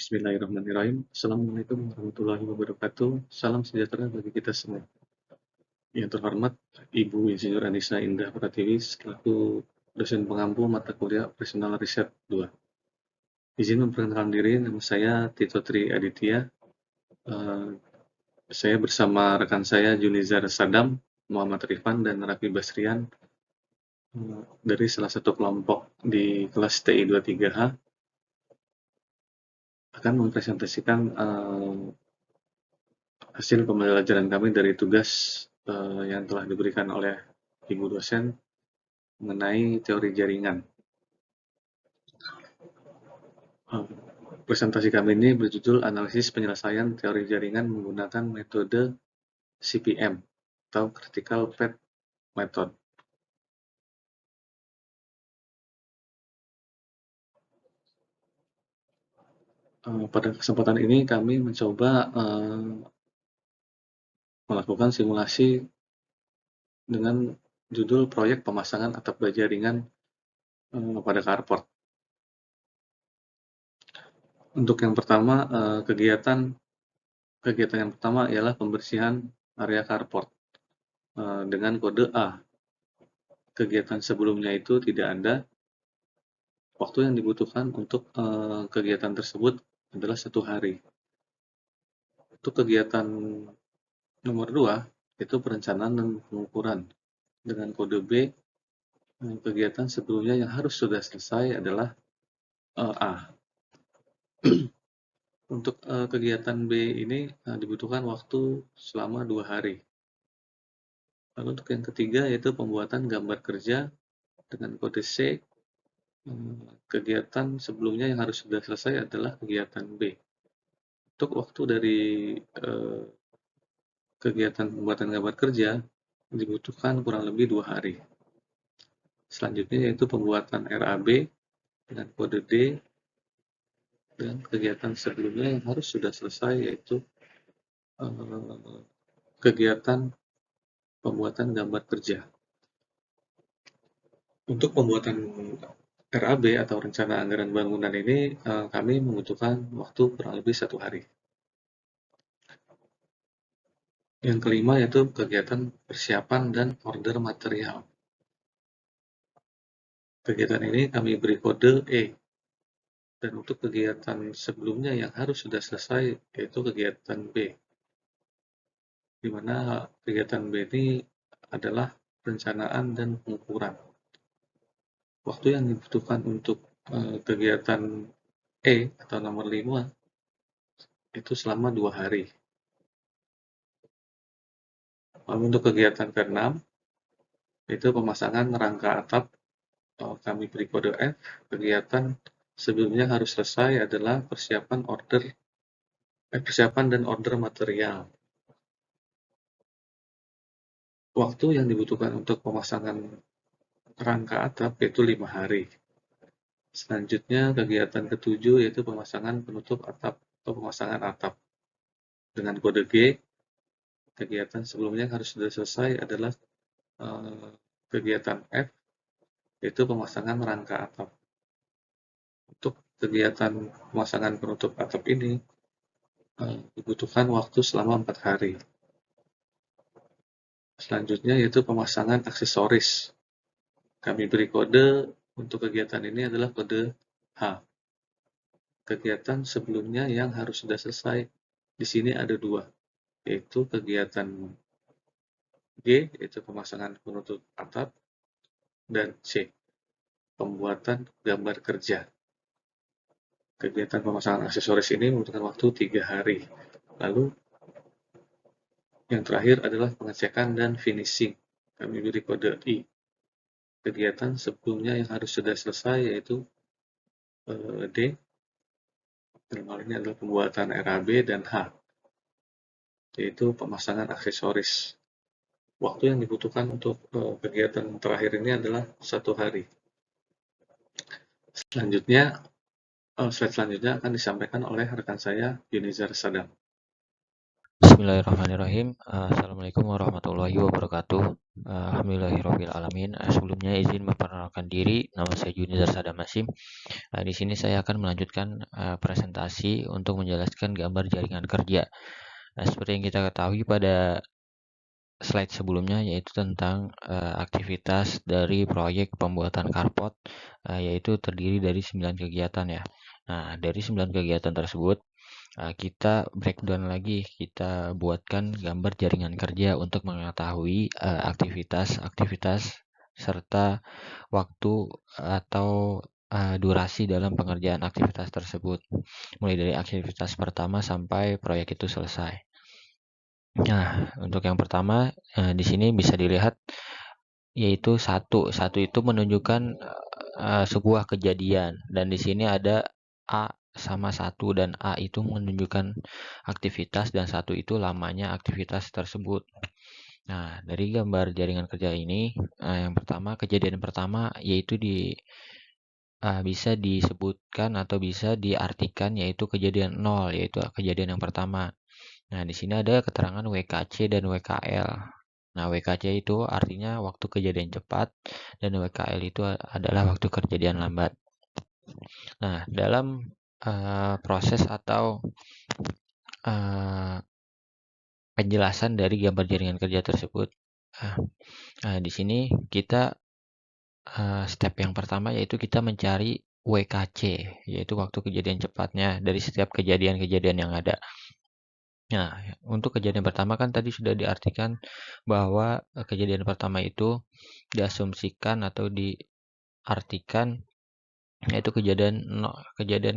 Bismillahirrahmanirrahim. Assalamualaikum warahmatullahi wabarakatuh. Salam sejahtera bagi kita semua. Yang terhormat Ibu Insinyur Anissa Indah Pratiwi selaku dosen pengampu mata kuliah Operasional Riset 2. Izin memperkenalkan diri, nama saya Tito Tri Aditya. Eh, saya bersama rekan saya Junizar Sadam, Muhammad Rifan, dan Rafi Basrian dari salah satu kelompok di kelas TI 23H akan mempresentasikan hasil pembelajaran kami dari tugas yang telah diberikan oleh Ibu dosen mengenai teori jaringan. Presentasi kami ini berjudul Analisis Penyelesaian Teori Jaringan menggunakan metode CPM atau Critical Path Method. Pada kesempatan ini kami mencoba melakukan simulasi dengan judul proyek pemasangan atap baja ringan pada carport. Untuk yang pertama, kegiatan yang pertama ialah pembersihan area carport dengan kode A. Kegiatan sebelumnya itu tidak ada. Waktu yang dibutuhkan untuk kegiatan tersebut adalah 1 hari. Untuk kegiatan nomor 2, itu perencanaan dan pengukuran. Dengan kode B, kegiatan sebelumnya yang harus sudah selesai adalah A. Untuk kegiatan B ini dibutuhkan waktu selama 2 hari. Lalu untuk yang ketiga yaitu pembuatan gambar kerja dengan kode C. Kegiatan sebelumnya yang harus sudah selesai adalah kegiatan B. Untuk waktu dari kegiatan pembuatan gambar kerja dibutuhkan kurang lebih 2 hari. Selanjutnya yaitu pembuatan RAB dengan kode D dan kegiatan sebelumnya yang harus sudah selesai yaitu kegiatan pembuatan gambar kerja. Untuk pembuatan RAB atau rencana anggaran bangunan ini kami membutuhkan waktu kurang lebih 1 hari. Yang kelima yaitu kegiatan persiapan dan order material. Kegiatan ini kami beri kode E. Dan untuk kegiatan sebelumnya yang harus sudah selesai yaitu kegiatan B. Di mana kegiatan B ini adalah perencanaan dan pengukuran. Waktu yang dibutuhkan untuk kegiatan E atau nomor 5 itu selama 2 hari. Lalu untuk kegiatan ke-6 itu pemasangan rangka atap, kami beri kode F. Kegiatan sebelumnya harus selesai adalah persiapan dan order material. Waktu yang dibutuhkan untuk pemasangan rangka atap yaitu 5 hari. Selanjutnya kegiatan ke-7 yaitu pemasangan penutup atap atau pemasangan atap. Dengan kode G, kegiatan sebelumnya yang harus sudah selesai adalah kegiatan F, yaitu pemasangan rangka atap. Untuk kegiatan pemasangan penutup atap ini dibutuhkan waktu selama 4 hari. Selanjutnya yaitu pemasangan aksesoris. Kami beri kode untuk kegiatan ini adalah kode H. Kegiatan sebelumnya yang harus sudah selesai di sini ada 2, yaitu kegiatan G, yaitu pemasangan penutup atap, dan C, pembuatan gambar kerja. Kegiatan pemasangan aksesoris ini membutuhkan waktu 3 hari. Lalu yang terakhir adalah pengecekan dan finishing. Kami beri kode I. Kegiatan sebelumnya yang harus sudah selesai yaitu D. Dalam hal ini adalah pembuatan RAB dan H, yaitu pemasangan aksesoris. Waktu yang dibutuhkan untuk kegiatan terakhir ini adalah 1 hari. Selanjutnya, slide selanjutnya akan disampaikan oleh rekan saya, Junizar Sadam. Bismillahirrahmanirrahim. Assalamualaikum warahmatullahi wabarakatuh. Alhamdulillahirabbil alamin. Sebelumnya izin memperkenalkan diri, nama saya Junizar Sadam Hasyim. Di sini saya akan melanjutkan presentasi untuk menjelaskan gambar jaringan kerja. Seperti yang kita ketahui pada slide sebelumnya, yaitu tentang aktivitas dari proyek pembuatan karpot, yaitu terdiri dari 9 kegiatan ya. Nah, dari 9 kegiatan tersebut kita breakdown lagi, kita buatkan gambar jaringan kerja untuk mengetahui aktivitas-aktivitas serta waktu atau durasi dalam pengerjaan aktivitas tersebut, mulai dari aktivitas pertama sampai proyek itu selesai. Nah, untuk yang pertama di sini bisa dilihat yaitu satu itu menunjukkan sebuah kejadian, dan di sini ada A sama 1, dan A itu menunjukkan aktivitas dan 1 itu lamanya aktivitas tersebut. Nah, dari gambar jaringan kerja ini, yang pertama, kejadian pertama yaitu bisa disebutkan atau bisa diartikan yaitu kejadian 0, yaitu kejadian yang pertama. Nah, di sini ada keterangan WKC dan WKL. Nah, WKC itu artinya waktu kejadian cepat, dan WKL itu adalah waktu kejadian lambat. Nah, dalam proses atau penjelasan dari gambar jaringan kerja tersebut, di sini kita step yang pertama yaitu kita mencari WKC, yaitu waktu kejadian cepatnya dari setiap kejadian-kejadian yang ada. Nah, untuk kejadian pertama kan tadi sudah diartikan bahwa kejadian pertama itu diasumsikan atau diartikan yaitu kejadian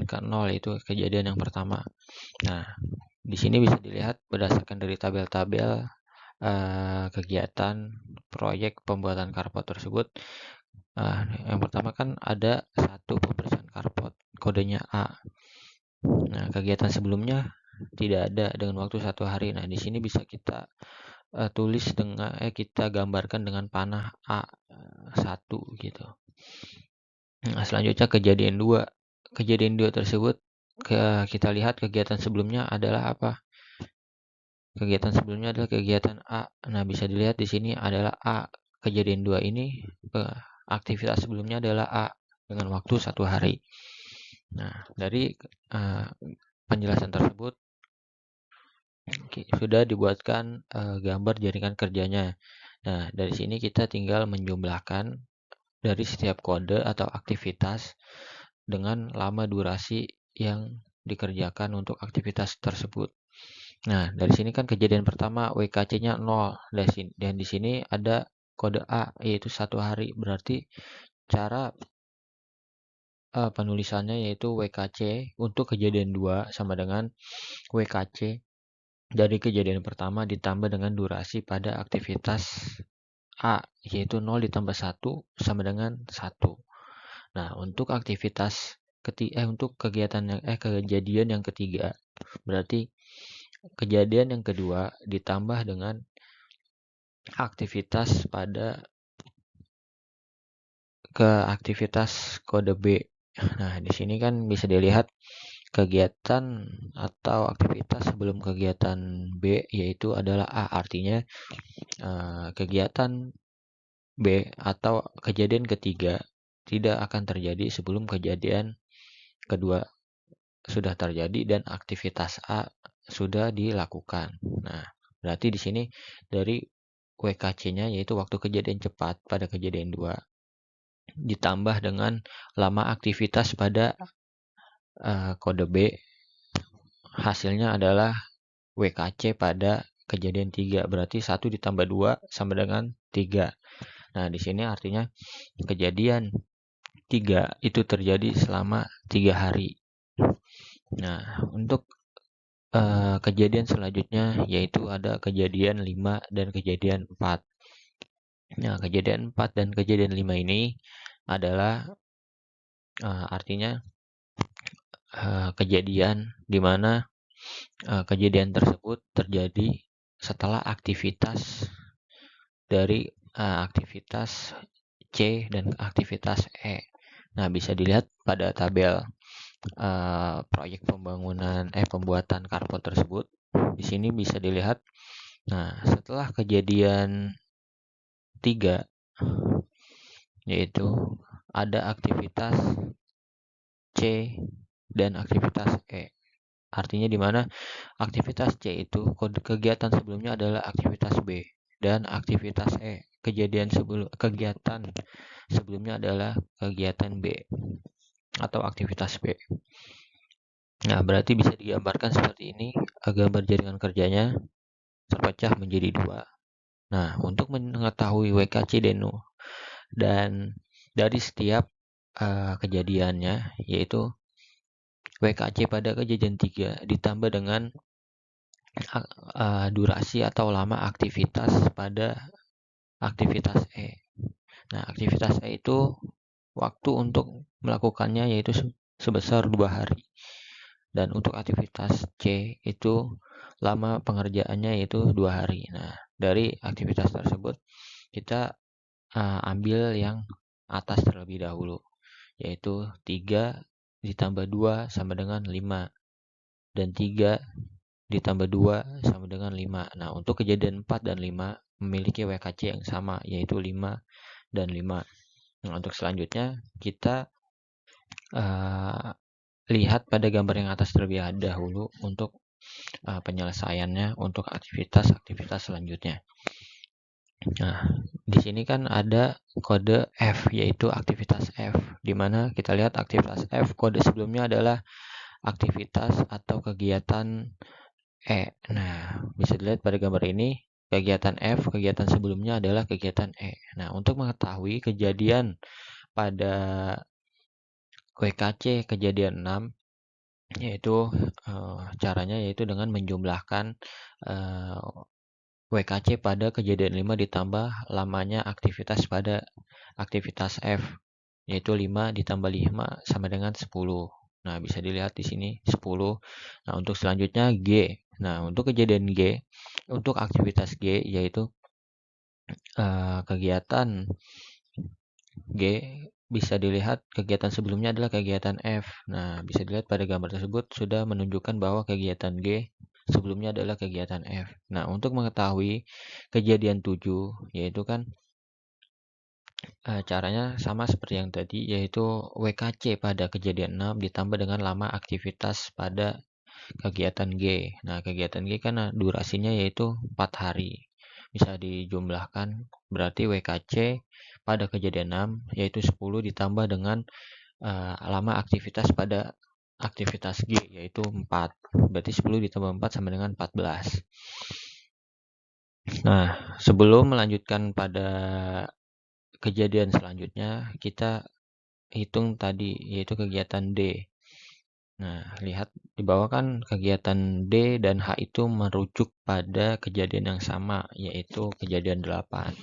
ke-0, yaitu kejadian yang pertama. Nah, di sini bisa dilihat berdasarkan dari tabel-tabel kegiatan proyek pembuatan karpot tersebut. Yang pertama kan ada 1 pembersihan karpot, kodenya A. Nah, kegiatan sebelumnya tidak ada dengan waktu 1 hari. Nah, di sini bisa kita tulis dengan kita gambarkan dengan panah A1 gitu. Nah, selanjutnya kejadian 2. Kejadian 2 tersebut kita lihat kegiatan sebelumnya adalah apa? Kegiatan sebelumnya adalah kegiatan A. Nah, bisa dilihat di sini adalah A. Kejadian 2 ini aktivitas sebelumnya adalah A dengan waktu 1 hari. Nah, dari penjelasan tersebut sudah dibuatkan gambar jaringan kerjanya. Nah, dari sini kita tinggal menjumlahkan dari setiap kode atau aktivitas dengan lama durasi yang dikerjakan untuk aktivitas tersebut. Nah, dari sini kan kejadian pertama WKC-nya 0, dan di sini ada kode A yaitu 1 hari. Berarti cara penulisannya yaitu WKC untuk kejadian 2 sama dengan WKC dari kejadian pertama ditambah dengan durasi pada aktivitas A, yaitu 0 ditambah 1 sama dengan 1. Nah, untuk kejadian yang ketiga, berarti kejadian yang kedua ditambah dengan aktivitas kode B. Nah, di sini kan bisa dilihat kegiatan atau aktivitas sebelum kegiatan B yaitu adalah A, artinya kegiatan B atau kejadian ketiga tidak akan terjadi sebelum kejadian kedua sudah terjadi dan aktivitas A sudah dilakukan. Nah, berarti di sini dari WKC-nya yaitu waktu kejadian cepat pada kejadian 2 ditambah dengan lama aktivitas pada kode B, hasilnya adalah WKC pada kejadian 3. Berarti 1 ditambah 2 sama dengan 3. Nah, di sini artinya kejadian 3 itu terjadi selama 3 hari. Nah, untuk kejadian selanjutnya yaitu ada kejadian 5 dan kejadian 4. Nah, kejadian 4 dan kejadian 5 ini adalah artinya kejadian di mana kejadian tersebut terjadi setelah aktivitas dari aktivitas C dan aktivitas E. Nah, bisa dilihat pada tabel proyek pembuatan karpot tersebut. di sini bisa dilihat. Nah, setelah kejadian 3, yaitu ada aktivitas C dan aktivitas E. Artinya di mana aktivitas C itu kegiatan sebelumnya adalah aktivitas B dan aktivitas E kegiatan sebelumnya adalah kegiatan B atau aktivitas B. Nah, berarti bisa digambarkan seperti ini, gambar jaringan kerjanya terpecah menjadi 2. Nah, untuk mengetahui WKC dan dari setiap kejadiannya, yaitu WKC pada kejadian 3 ditambah dengan durasi atau lama aktivitas pada aktivitas E. Nah, aktivitas E itu waktu untuk melakukannya yaitu sebesar 2 hari. Dan untuk aktivitas C itu lama pengerjaannya yaitu 2 hari. Nah, dari aktivitas tersebut kita ambil yang atas terlebih dahulu, yaitu 3 ditambah 2 sama dengan 5 dan 3 ditambah 2 sama dengan 5. Nah, untuk kejadian 4 dan 5 memiliki WKC yang sama, yaitu 5 dan 5. Nah, untuk selanjutnya kita lihat pada gambar yang atas terlebih dahulu untuk penyelesaiannya untuk aktivitas selanjutnya. Nah, di sini kan ada kode F, yaitu aktivitas F, di mana kita lihat aktivitas F, kode sebelumnya adalah aktivitas atau kegiatan E. Nah, bisa dilihat pada gambar ini, kegiatan F, kegiatan sebelumnya adalah kegiatan E. Nah, untuk mengetahui kejadian pada WKC kejadian 6, yaitu caranya yaitu dengan menjumlahkan WKC pada kejadian 5 ditambah lamanya aktivitas pada aktivitas F, yaitu 5 ditambah 5 sama dengan 10. Nah, bisa dilihat di sini 10. Nah, untuk selanjutnya G. Nah, untuk kejadian G, untuk aktivitas G yaitu kegiatan G, bisa dilihat kegiatan sebelumnya adalah kegiatan F. Nah, bisa dilihat pada gambar tersebut sudah menunjukkan bahwa kegiatan G sebelumnya adalah kegiatan F. Nah, untuk mengetahui kejadian 7, yaitu kan caranya sama seperti yang tadi, yaitu WKC pada kejadian 6 ditambah dengan lama aktivitas pada kegiatan G. Nah, kegiatan G kan durasinya yaitu 4 hari. Bisa dijumlahkan, berarti WKC pada kejadian 6 yaitu 10 ditambah dengan lama aktivitas pada aktivitas G yaitu 4. Berarti 10 ditambah 4 sama dengan 14. Nah, sebelum melanjutkan pada kejadian selanjutnya, kita hitung tadi yaitu kegiatan D. Nah, lihat di bawah kan kegiatan D dan H itu merujuk pada kejadian yang sama, yaitu kejadian 8.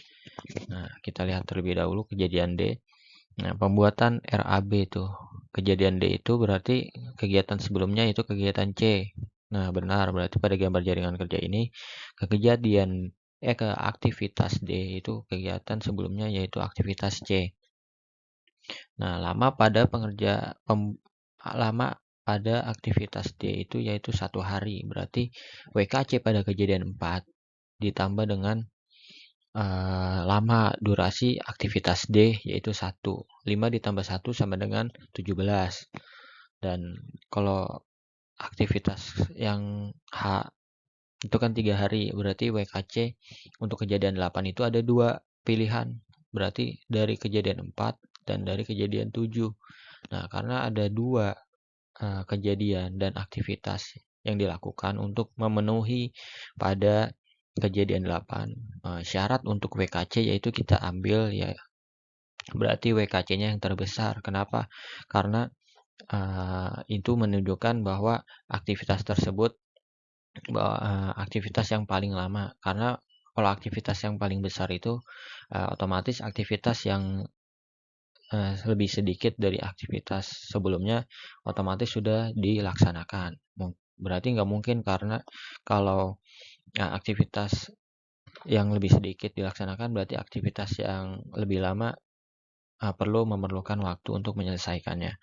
Nah, kita lihat terlebih dahulu kejadian D. Nah, pembuatan RAB itu. Kejadian D itu berarti kegiatan sebelumnya itu kegiatan C. Nah, benar. Berarti pada gambar jaringan kerja ini, ke aktivitas D itu kegiatan sebelumnya yaitu aktivitas C. Nah, lama pada aktivitas D itu yaitu 1 hari. Berarti WKC pada kejadian 4 ditambah dengan lama durasi aktivitas D yaitu 1. 5 ditambah 1 sama dengan 17. Dan kalau aktivitas yang H itu kan 3 hari. Berarti WKC untuk kejadian 8 itu ada 2 pilihan. Berarti dari kejadian 4 dan dari kejadian 7. Nah, karena ada 2 kejadian dan aktivitas yang dilakukan untuk memenuhi pada kejadian 8. Syarat untuk WKC yaitu kita ambil ya berarti WKC-nya yang terbesar. Kenapa? Karena itu menunjukkan bahwa aktivitas tersebut aktivitas yang paling lama. Karena kalau aktivitas yang paling besar itu otomatis aktivitas yang lebih sedikit dari aktivitas sebelumnya otomatis sudah dilaksanakan. Berarti nggak mungkin karena kalau aktivitas yang lebih sedikit dilaksanakan berarti aktivitas yang lebih lama memerlukan waktu untuk menyelesaikannya.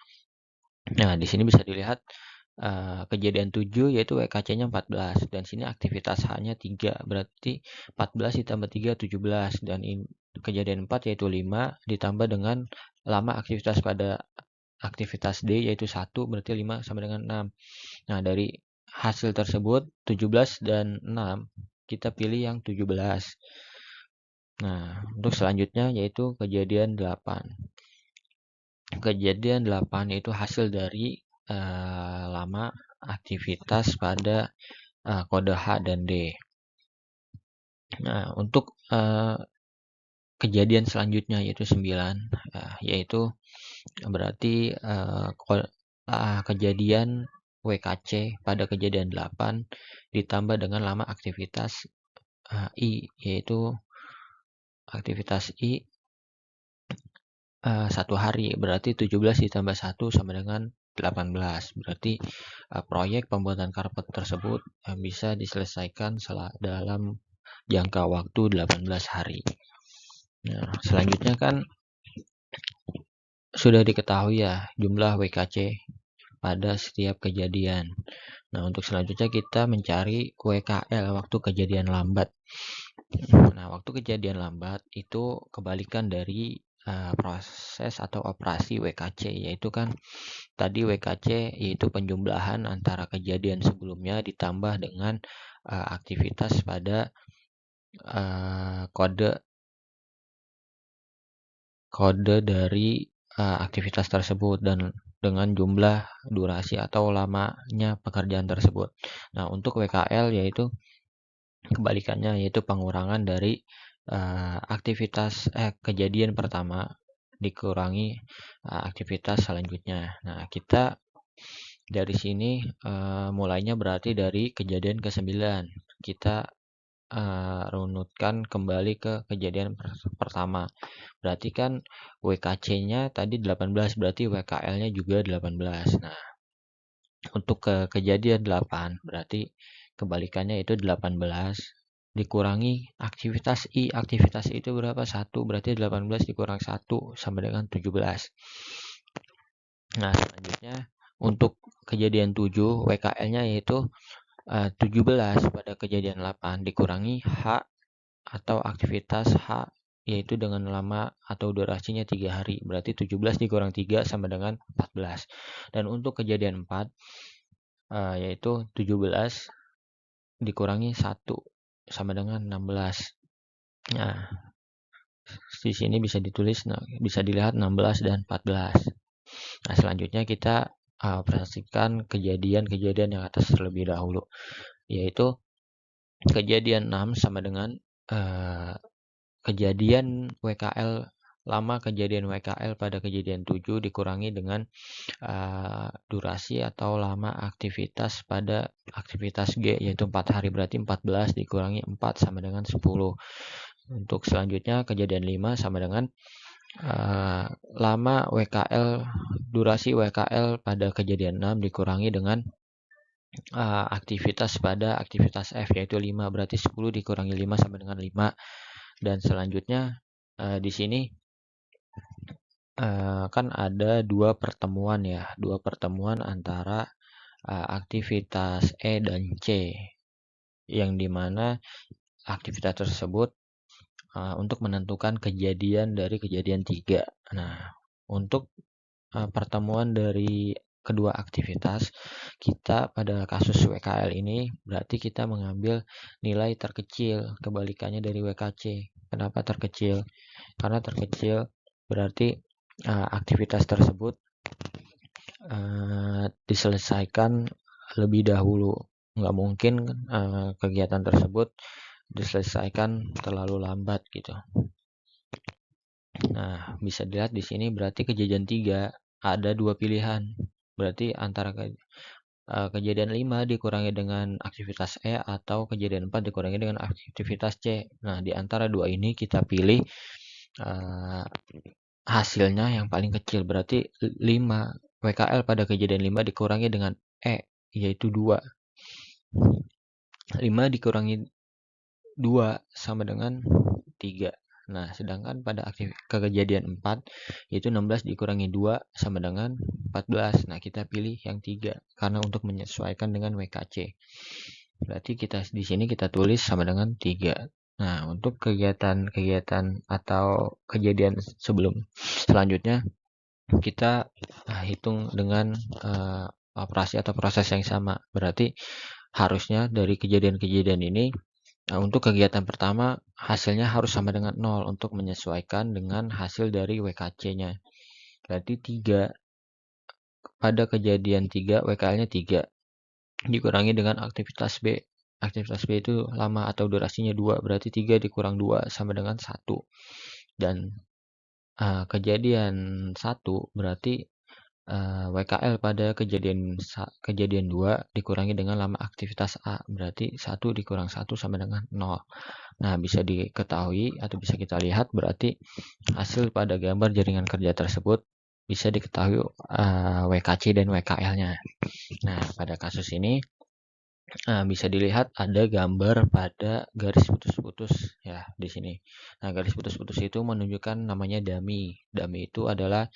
Nah, di sini bisa dilihat kejadian 7 yaitu WKC-nya 14, dan sini aktivitas H-nya 3, berarti 14 ditambah 3 17, dan kejadian 4 yaitu 5 ditambah dengan lama aktivitas pada aktivitas D yaitu 1, berarti 5 sama dengan 6. Nah, dari hasil tersebut 17 dan 6 kita pilih yang 17. Nah, untuk selanjutnya yaitu kejadian 8. Kejadian 8 itu hasil dari lama aktivitas pada kode H dan D. Nah, untuk kejadian selanjutnya yaitu 9, yaitu berarti kejadian WKC pada kejadian 8 ditambah dengan lama aktivitas I, yaitu aktivitas I 1 hari, berarti 17 ditambah 1 sama dengan 18. Berarti proyek pembuatan karpet tersebut bisa diselesaikan dalam jangka waktu 18 hari. Nah, selanjutnya kan sudah diketahui ya jumlah WKC pada setiap kejadian. Nah, untuk selanjutnya kita mencari WKL waktu kejadian lambat. Nah, waktu kejadian lambat itu kebalikan dari proses atau operasi WKC, yaitu kan tadi WKC yaitu penjumlahan antara kejadian sebelumnya ditambah dengan aktivitas pada kode dari aktivitas tersebut dan dengan jumlah durasi atau lamanya pekerjaan tersebut. Nah, untuk WKL yaitu kebalikannya, yaitu pengurangan dari kejadian pertama dikurangi aktivitas selanjutnya. Nah, kita dari sini mulainya berarti dari kejadian ke-9. Kita runutkan kembali ke kejadian pertama. Berarti kan WKC-nya tadi 18, berarti WKL-nya juga 18. Nah, untuk kejadian 8 berarti kebalikannya itu 18 dikurangi aktivitas I. Aktivitas I itu berapa? 1, berarti 18 dikurang 1 sama dengan 17. Nah, selanjutnya untuk kejadian 7 WKL-nya yaitu 17 pada kejadian 8 dikurangi H atau aktivitas H yaitu dengan lama atau durasinya 3 hari, berarti 17 dikurang 3 sama dengan 14. Dan untuk kejadian 4 yaitu 17 dikurangi 1 sama dengan 16. Nah, di sini bisa ditulis, bisa dilihat 16 dan 14. Nah, selanjutnya kita perhatikan kejadian-kejadian yang atas terlebih dahulu, yaitu kejadian 6 sama dengan kejadian WKL lama kejadian WKL pada kejadian 7 dikurangi dengan durasi atau lama aktivitas pada aktivitas G yaitu 4 hari, berarti 14 dikurangi 4 sama dengan 10. Untuk selanjutnya kejadian 5 sama dengan lama WKL durasi WKL pada kejadian 6 dikurangi dengan aktivitas pada aktivitas F yaitu 5, berarti 10 dikurangi 5 sama dengan 5. Dan selanjutnya di sini kan ada dua pertemuan antara aktivitas E dan C, yang dimana aktivitas tersebut untuk menentukan kejadian dari kejadian 3. Nah, untuk pertemuan dari kedua aktivitas, kita pada kasus WKL ini berarti kita mengambil nilai terkecil, kebalikannya dari WKC. Kenapa terkecil? Karena terkecil berarti aktivitas tersebut diselesaikan lebih dahulu. Nggak mungkin kegiatan tersebut diselesaikan terlalu lambat gitu. Nah, bisa dilihat di sini berarti kejadian 3 ada dua pilihan. Berarti antara kejadian 5 dikurangi dengan aktivitas E atau kejadian 4 dikurangi dengan aktivitas C. Nah, di antara dua ini kita pilih hasilnya yang paling kecil, berarti 5 WKL pada kejadian 5 dikurangi dengan E yaitu 2. 5 dikurangi 2 sama dengan 3. Nah, sedangkan pada kejadian 4, itu 16 dikurangi 2 sama dengan 14. Nah, kita pilih yang 3 karena untuk menyesuaikan dengan WKC. Berarti di sini kita tulis sama dengan 3. Nah, untuk kegiatan atau kejadian selanjutnya kita hitung dengan operasi atau proses yang sama. Berarti harusnya dari kejadian-kejadian ini, untuk kegiatan pertama hasilnya harus sama dengan 0 untuk menyesuaikan dengan hasil dari WKC-nya. Berarti 3 pada kejadian 3 WKL-nya 3 dikurangi dengan aktivitas B. Aktivitas B itu lama atau durasinya 2, berarti 3 dikurang 2 sama dengan 1. Dan kejadian 1 berarti WKL pada kejadian 2 dikurangi dengan lama aktivitas A, berarti 1 dikurang 1 sama dengan 0. Nah, bisa diketahui atau bisa kita lihat berarti hasil pada gambar jaringan kerja tersebut bisa diketahui WKC dan WKL-nya. Nah, pada kasus ini bisa dilihat ada gambar pada garis putus-putus ya di sini. Nah, garis putus-putus itu menunjukkan namanya dummy. Dummy itu adalah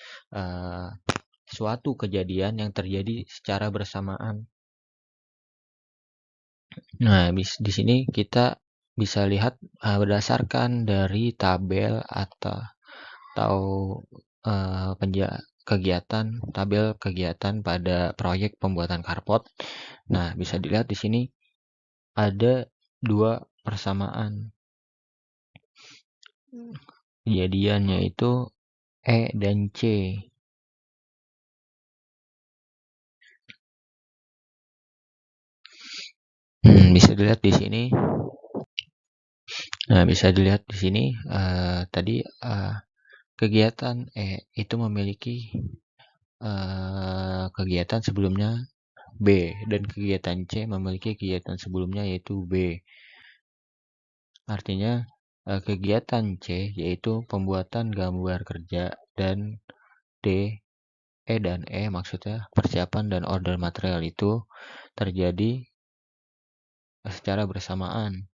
suatu kejadian yang terjadi secara bersamaan. Nah, di sini kita bisa lihat berdasarkan dari tabel atau tabel kegiatan pada proyek pembuatan karpot. Nah, bisa dilihat di sini ada 2 persamaan. Kejadiannya itu E dan C. Bisa dilihat di sini. Nah, bisa dilihat di sini tadi kegiatan E itu memiliki kegiatan sebelumnya B dan kegiatan C memiliki kegiatan sebelumnya yaitu B. Artinya kegiatan C yaitu pembuatan gambar kerja dan D, E dan E maksudnya persiapan dan order material itu terjadi secara bersamaan,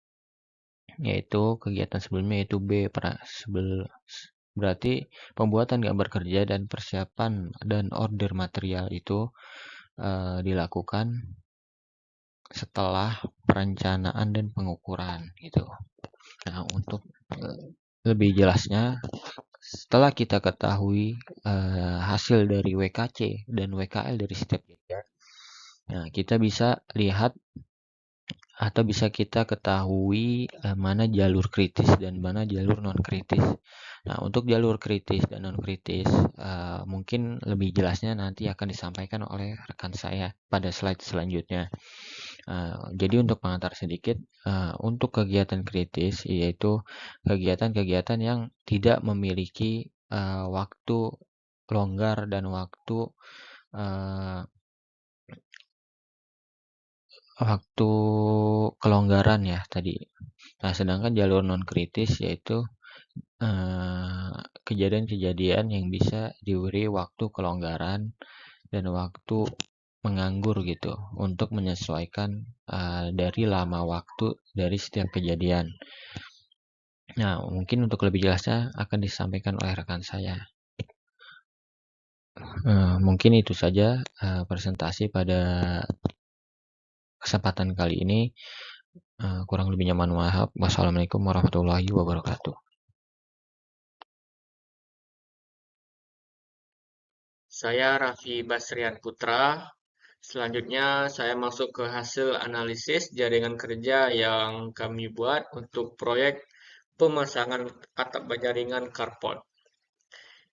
yaitu kegiatan sebelumnya yaitu B. Berarti pembuatan gambar kerja dan persiapan dan order material itu dilakukan setelah perencanaan dan pengukuran gitu. Nah, untuk lebih jelasnya, setelah kita ketahui hasil dari WKC dan WKL dari setiap kejadian, nah kita bisa lihat atau bisa kita ketahui mana jalur kritis dan mana jalur non kritis. Nah, untuk jalur kritis dan non kritis mungkin lebih jelasnya nanti akan disampaikan oleh rekan saya pada slide selanjutnya. Jadi untuk pengantar sedikit, untuk kegiatan kritis yaitu kegiatan-kegiatan yang tidak memiliki waktu longgar dan waktu kelonggaran ya tadi. Nah, sedangkan jalur non kritis yaitu kejadian-kejadian yang bisa diberi waktu kelonggaran dan waktu menganggur gitu untuk menyesuaikan dari lama waktu dari setiap kejadian. Nah, mungkin untuk lebih jelasnya akan disampaikan oleh rekan saya. Mungkin itu saja presentasi pada kesempatan kali ini. Kurang lebihnya mohon maaf. Wassalamualaikum warahmatullahi wabarakatuh. Saya Raffi Basrian Putra. Selanjutnya saya masuk ke hasil analisis jaringan kerja yang kami buat untuk proyek pemasangan atap jaringan carport.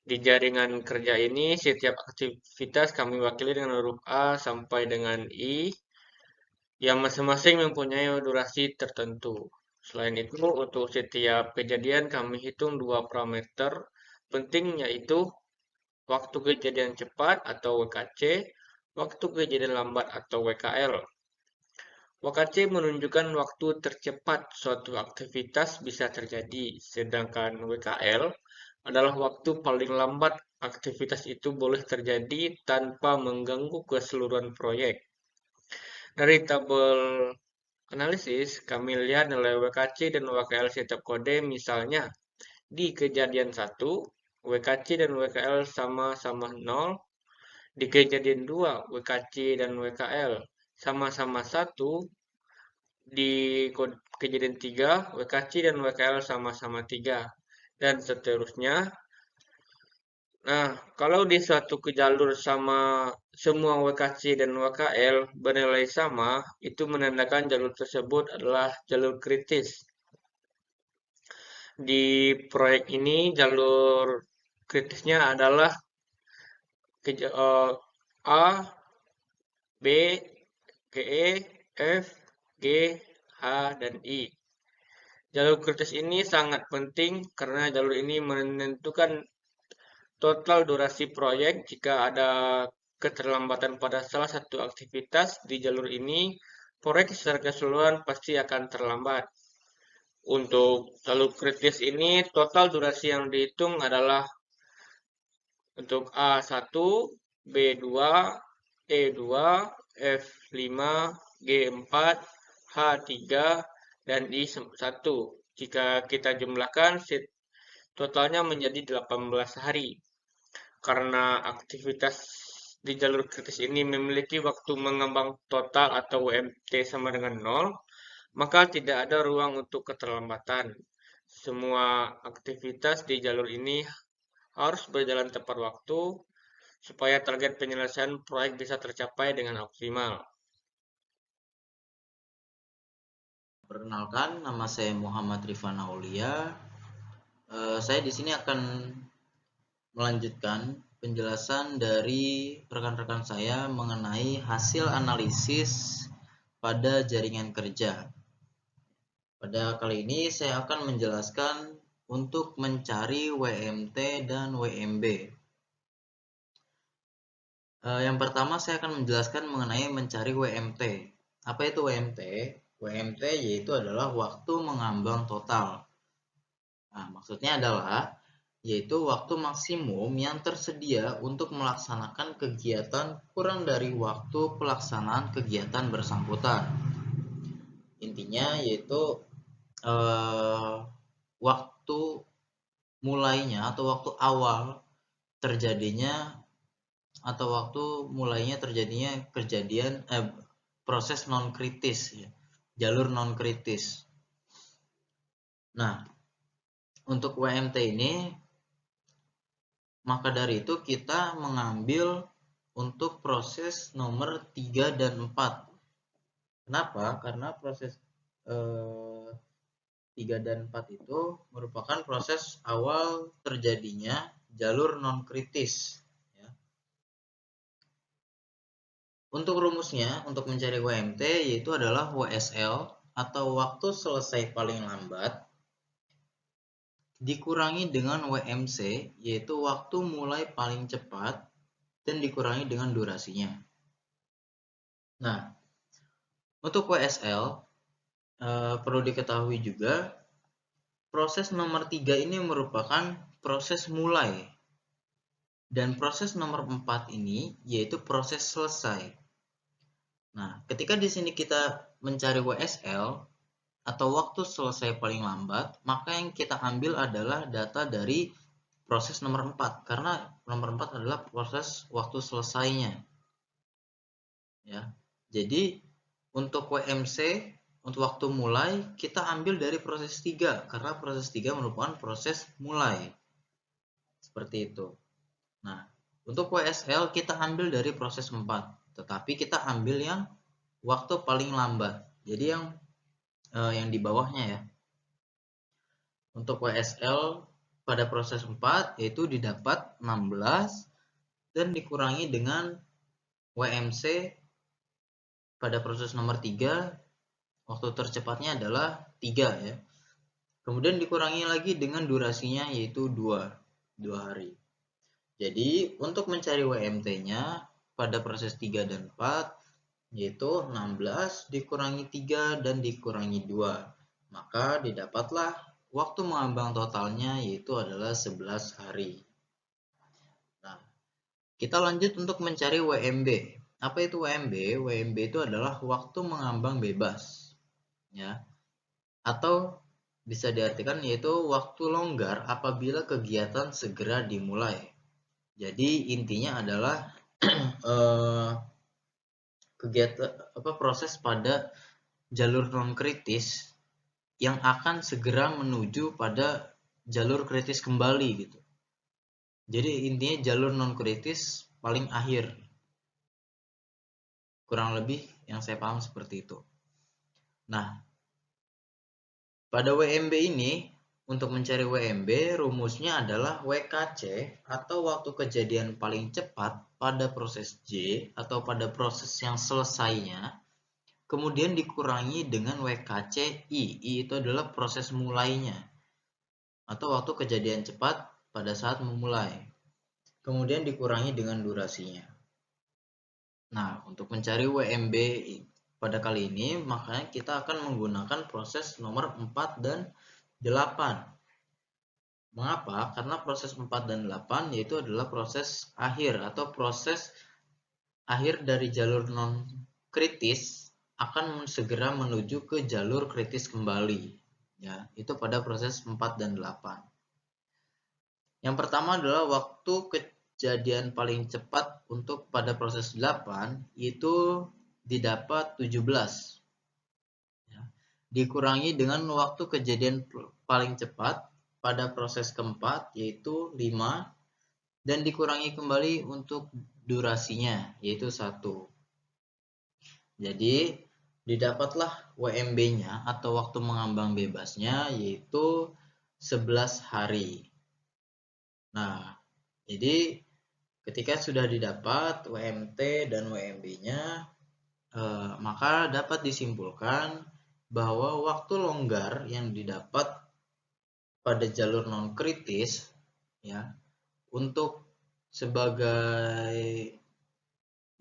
Di jaringan kerja ini setiap aktivitas kami wakili dengan huruf A sampai dengan I yang masing-masing mempunyai durasi tertentu. Selain itu, untuk setiap kejadian kami hitung 2 parameter penting yaitu waktu kejadian cepat atau WKC, waktu kejadian lambat atau WKL. WKC menunjukkan waktu tercepat suatu aktivitas bisa terjadi, sedangkan WKL adalah waktu paling lambat aktivitas itu boleh terjadi tanpa mengganggu keseluruhan proyek. Dari tabel analisis, kami lihat nilai WKC dan WKL setiap kode, misalnya Di kejadian 1, WKC dan WKL sama-sama 0. Di kejadian 2, WKC dan WKL sama-sama 1. Di kejadian 3, WKC dan WKL sama-sama 3. Dan seterusnya. Nah, kalau di suatu jalur sama semua WKC dan WKL bernilai sama, itu menandakan jalur tersebut adalah jalur kritis. Di proyek ini jalur kritisnya adalah A, B, E, F, G, H, dan I. Jalur kritis ini sangat penting karena jalur ini menentukan total durasi proyek. Jika ada keterlambatan pada salah satu aktivitas di jalur ini, proyek secara keseluruhan pasti akan terlambat. Untuk jalur kritis ini, total durasi yang dihitung adalah untuk A1, B2, E2, F5, G4, H3, dan I1. Jika kita jumlahkan, totalnya menjadi 18 hari. Karena aktivitas di jalur kritis ini memiliki waktu mengembang total atau WMT sama dengan 0, maka tidak ada ruang untuk keterlambatan. Semua aktivitas di jalur ini harus berjalan tepat waktu supaya target penyelesaian proyek bisa tercapai dengan optimal. Perkenalkan, nama saya Muhammad Rifan Aulia. Saya di sini akan melanjutkan penjelasan dari rekan-rekan saya mengenai hasil analisis pada jaringan kerja. Pada kali ini saya akan menjelaskan untuk mencari WMT dan WMB. Yang pertama saya akan menjelaskan mengenai mencari WMT. Apa itu WMT? WMT yaitu adalah waktu mengambang total. Nah, maksudnya adalah yaitu waktu maksimum yang tersedia untuk melaksanakan kegiatan kurang dari waktu pelaksanaan kegiatan bersangkutan. Intinya yaitu waktu mulainya atau waktu awal terjadinya atau waktu mulainya terjadinya proses non kritis, ya, jalur non kritis. Nah, untuk WMT ini, maka dari itu kita mengambil untuk proses nomor 3 dan 4. Kenapa? Karena proses 3 dan 4 itu merupakan proses awal terjadinya jalur non kritis. Untuk rumusnya, untuk mencari WMT yaitu adalah WSL atau waktu selesai paling lambat dikurangi dengan WMC yaitu waktu mulai paling cepat dan dikurangi dengan durasinya. Nah, untuk WSL perlu diketahui juga proses nomor 3 ini merupakan proses mulai dan proses nomor 4 ini yaitu proses selesai. Nah, ketika di sini kita mencari WSL atau waktu selesai paling lambat, maka yang kita ambil adalah data dari proses nomor 4 karena nomor 4 adalah proses waktu selesainya. Ya. Jadi, untuk WMC untuk waktu mulai kita ambil dari proses 3 karena proses 3 merupakan proses mulai. Seperti itu. Nah, untuk WSL kita ambil dari proses 4, tetapi kita ambil yang waktu paling lambat. Jadi yang di bawahnya ya. Untuk WSL pada proses 4 yaitu didapat 16 dan dikurangi dengan WMC pada proses nomor 3 waktu tercepatnya adalah 3 ya. Kemudian dikurangi lagi dengan durasinya yaitu 2 hari. Jadi untuk mencari WMT-nya pada proses 3 dan 4 yaitu 16 dikurangi 3 dan dikurangi 2. Maka didapatlah waktu mengambang totalnya yaitu adalah 11 hari. Nah, kita lanjut untuk mencari WMB. Apa itu WMB? WMB itu adalah waktu mengambang bebas. Ya. Atau bisa diartikan yaitu waktu longgar apabila kegiatan segera dimulai. Jadi intinya adalah kegiatan proses pada jalur non kritis yang akan segera menuju pada jalur kritis kembali gitu. Jadi intinya jalur non kritis paling akhir. Kurang lebih yang saya paham seperti itu. Nah, pada WMB ini, untuk mencari WMB, rumusnya adalah WKC atau waktu kejadian paling cepat pada proses J atau pada proses yang selesainya, kemudian dikurangi dengan WKC I. I itu adalah proses mulainya atau waktu kejadian cepat pada saat memulai. Kemudian dikurangi dengan durasinya. Nah, untuk mencari WMB pada kali ini, makanya kita akan menggunakan proses nomor 4 dan 8. Mengapa? Karena proses 4 dan 8 yaitu adalah proses akhir atau proses akhir dari jalur non kritis akan segera menuju ke jalur kritis kembali. Ya, itu pada proses 4 dan 8. Yang pertama adalah waktu kejadian paling cepat untuk pada proses 8 itu didapat 17. Ya. Dikurangi dengan waktu kejadian paling cepat pada proses keempat yaitu 5 dan dikurangi kembali untuk durasinya yaitu 1. Jadi didapatlah WMB-nya atau waktu mengambang bebasnya yaitu 11 hari. Nah, jadi ketika sudah didapat WMT dan WMB-nya, maka dapat disimpulkan bahwa waktu longgar yang didapat pada jalur non kritis, ya, untuk sebagai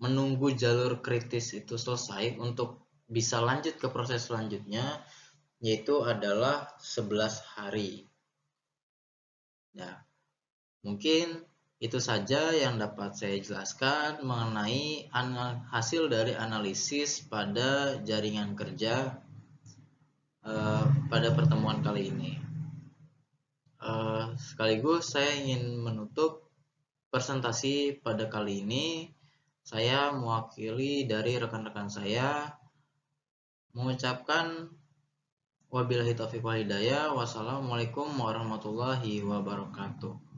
menunggu jalur kritis itu selesai untuk bisa lanjut ke proses selanjutnya, yaitu adalah 11 hari. Ya. Mungkin itu saja yang dapat saya jelaskan mengenai hasil dari analisis pada jaringan kerja pada pertemuan kali ini. Sekaligus saya ingin menutup presentasi pada kali ini. Saya mewakili dari rekan-rekan saya mengucapkan wabillahi taufiq wal hidayah. Wassalamualaikum warahmatullahi wabarakatuh.